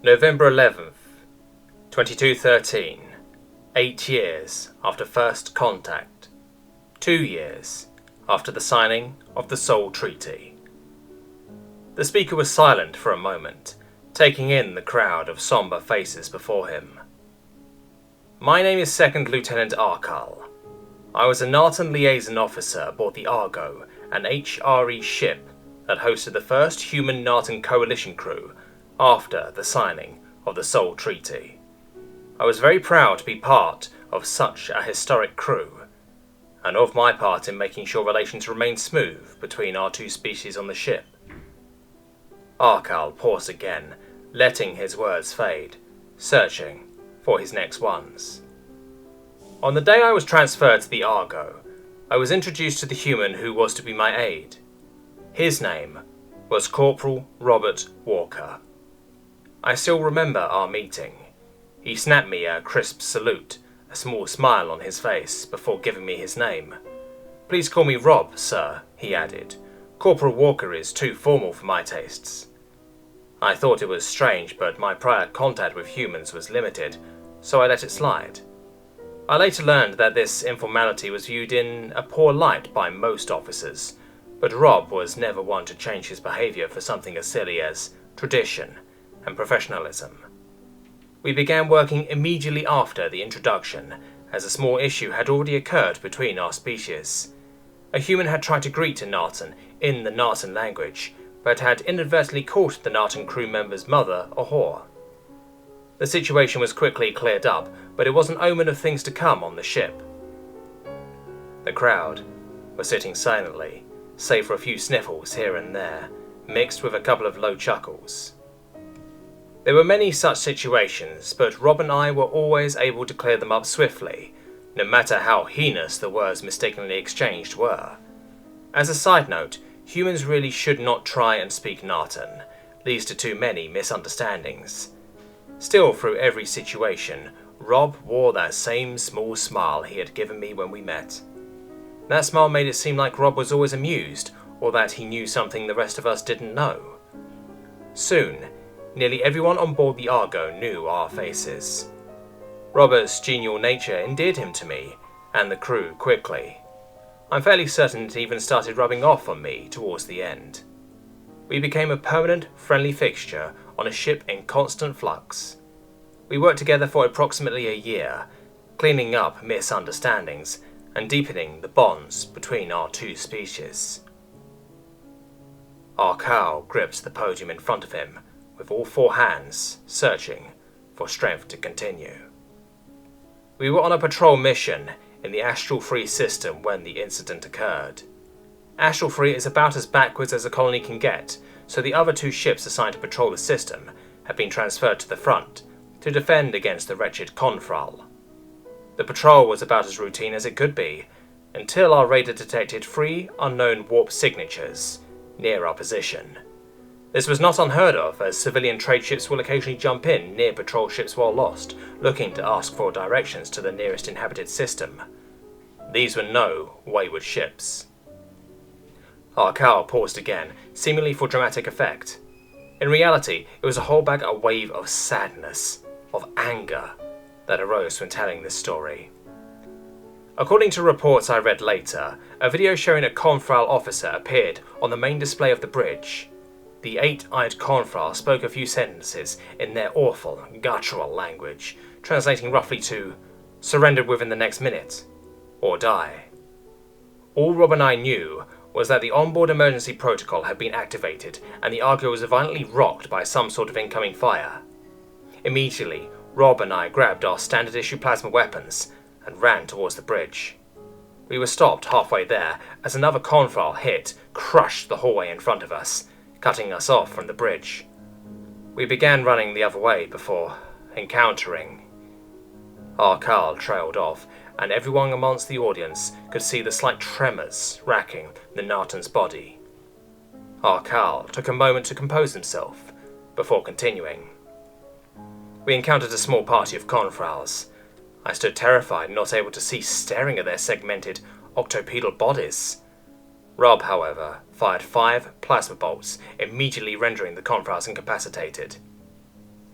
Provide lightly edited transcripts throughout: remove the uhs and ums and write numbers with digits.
November 11th, 2213. 8 years after first contact. 2 years after the signing of the Soul Treaty. The speaker was silent for a moment, taking in the crowd of somber faces before him. My name is Second Lieutenant Arkal. I was a Nartan liaison officer aboard the Argo, an HRE ship that hosted the first human Nartan coalition crew after the signing of the Soul Treaty. I was very proud to be part of such a historic crew, and of my part in making sure relations remained smooth between our two species on the ship. Arkal paused again, letting his words fade, searching for his next ones. On the day I was transferred to the Argo, I was introduced to the human who was to be my aide. His name was Corporal Robert Walker. I still remember our meeting. He snapped me a crisp salute, a small smile on his face, before giving me his name. "Please call me Rob, sir," he added. "Corporal Walker is too formal for my tastes." I thought it was strange, but my prior contact with humans was limited, so I let it slide. I later learned that this informality was viewed in a poor light by most officers, but Rob was never one to change his behaviour for something as silly as tradition and professionalism. We began working immediately after the introduction, as a small issue had already occurred between our species. A human had tried to greet a Nartan in the Nartan language, but had inadvertently called the Nartan crew member's mother a whore. The situation was quickly cleared up, but it was an omen of things to come on the ship. The crowd was sitting silently, save for a few sniffles here and there, mixed with a couple of low chuckles. There were many such situations, but Rob and I were always able to clear them up swiftly, no matter how heinous the words mistakenly exchanged were. As a side note, humans really should not try and speak Nartan, leads to too many misunderstandings. Still, through every situation, Rob wore that same small smile he had given me when we met. That smile made it seem like Rob was always amused, or that he knew something the rest of us didn't know. Soon, nearly everyone on board the Argo knew our faces. Robert's genial nature endeared him to me, and the crew quickly. I'm fairly certain it even started rubbing off on me towards the end. We became a permanent, friendly fixture on a ship in constant flux. We worked together for approximately a year, cleaning up misunderstandings and deepening the bonds between our two species. Arkal gripped the podium in front of him, with all four hands, searching for strength to continue. We were on a patrol mission in the Astral 3 system when the incident occurred. Astral 3 is about as backwards as a colony can get, so the other two ships assigned to patrol the system had been transferred to the front to defend against the wretched Confront. The patrol was about as routine as it could be, until our radar detected 3 unknown warp signatures near our position. This was not unheard of, as civilian trade ships will occasionally jump in near patrol ships while lost, looking to ask for directions to the nearest inhabited system. These were no wayward ships. Arkal paused again, seemingly for dramatic effect. In reality, it was to hold back a wave of sadness, of anger, that arose when telling this story. According to reports I read later, a video showing a Confront officer appeared on the main display of the bridge. The 8-eyed Confront spoke a few sentences in their awful, guttural language, translating roughly to "surrender within the next minute," or die. All Rob and I knew was that the onboard emergency protocol had been activated and the Argo was violently rocked by some sort of incoming fire. Immediately, Rob and I grabbed our standard issue plasma weapons and ran towards the bridge. We were stopped halfway there as another Confront hit crushed the hallway in front of us, cutting us off from the bridge. We began running the other way before encountering. Arkal trailed off, and everyone amongst the audience could see the slight tremors racking the Nartan's body. Arkal took a moment to compose himself before continuing. We encountered a small party of Confrants. I stood terrified, not able to cease staring at their segmented, octopedal bodies. Rob, however, fired 5 plasma bolts, immediately rendering the Confrants incapacitated.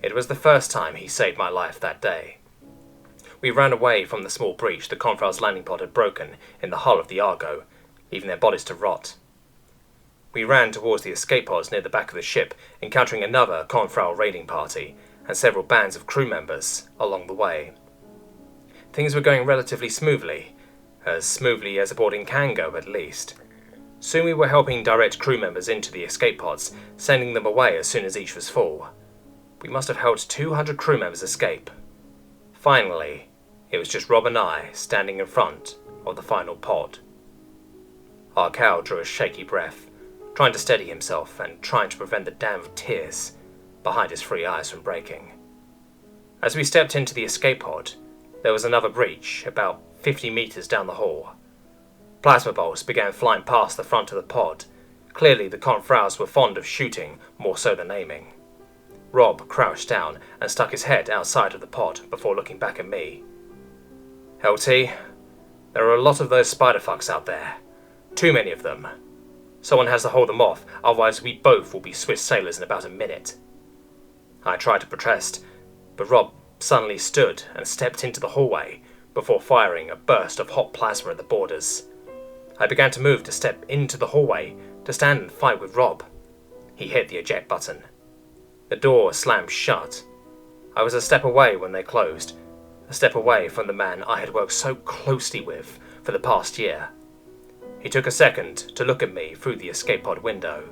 It was the first time he saved my life that day. We ran away from the small breach the Confrent's landing pod had broken in the hull of the Argo, leaving their bodies to rot. We ran towards the escape pods near the back of the ship, encountering another Confront raiding party and several bands of crew members along the way. Things were going relatively smoothly as a boarding can go at least. Soon we were helping direct crew members into the escape pods, sending them away as soon as each was full. We must have helped 200 crew members escape. Finally, it was just Rob and I standing in front of the final pod. Our cow drew a shaky breath, trying to steady himself and trying to prevent the dam of tears behind his free eyes from breaking. As we stepped into the escape pod, there was another breach about 50 meters down the hall. Plasma bolts began flying past the front of the pod. Clearly the Confrants were fond of shooting more so than aiming. Rob crouched down and stuck his head outside of the pod before looking back at me. LT, there are a lot of those spider fucks out there. Too many of them. Someone has to hold them off, otherwise we both will be Swiss sailors in about a minute. I tried to protest, but Rob suddenly stood and stepped into the hallway before firing a burst of hot plasma at the borders. I began to move to step into the hallway to stand and fight with Rob. He hit the eject button. The door slammed shut. I was a step away when they closed, a step away from the man I had worked so closely with for the past year. He took a second to look at me through the escape pod window.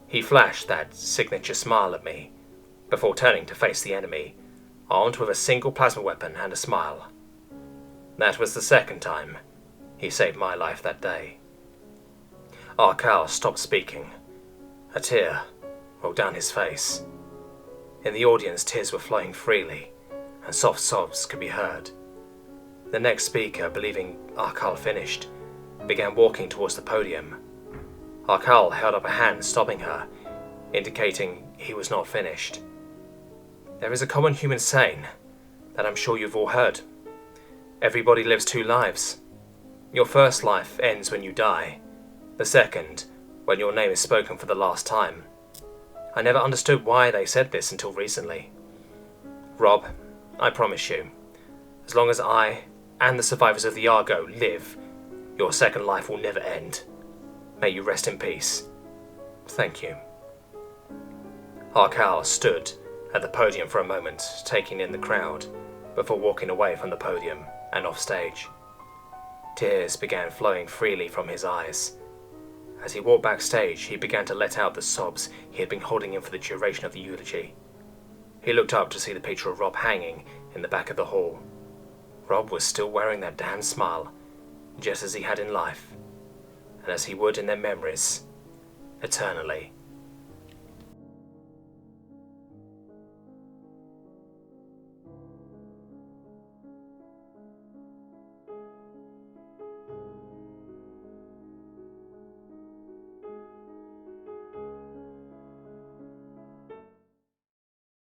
He flashed that signature smile at me, before turning to face the enemy, armed with a single plasma weapon and a smile. That was the second time he saved my life that day. Our cow stopped speaking. A tear rolled down his face. In the audience, tears were flowing freely, and soft sobs could be heard. The next speaker, believing Arkal finished, began walking towards the podium. Arkal held up a hand, stopping her, indicating he was not finished. There is a common human saying that I'm sure you've all heard. Everybody lives two lives. Your first life ends when you die. The second, when your name is spoken for the last time. I never understood why they said this until recently. Rob, I promise you, as long as I and the survivors of the Argo live, your second life will never end. May you rest in peace. Thank you. Arkal stood at the podium for a moment, taking in the crowd, before walking away from the podium and off stage. Tears began flowing freely from his eyes. As he walked backstage, he began to let out the sobs he had been holding in for the duration of the eulogy. He looked up to see the picture of Rob hanging in the back of the hall. Rob was still wearing that damn smile, just as he had in life, and as he would in their memories, eternally.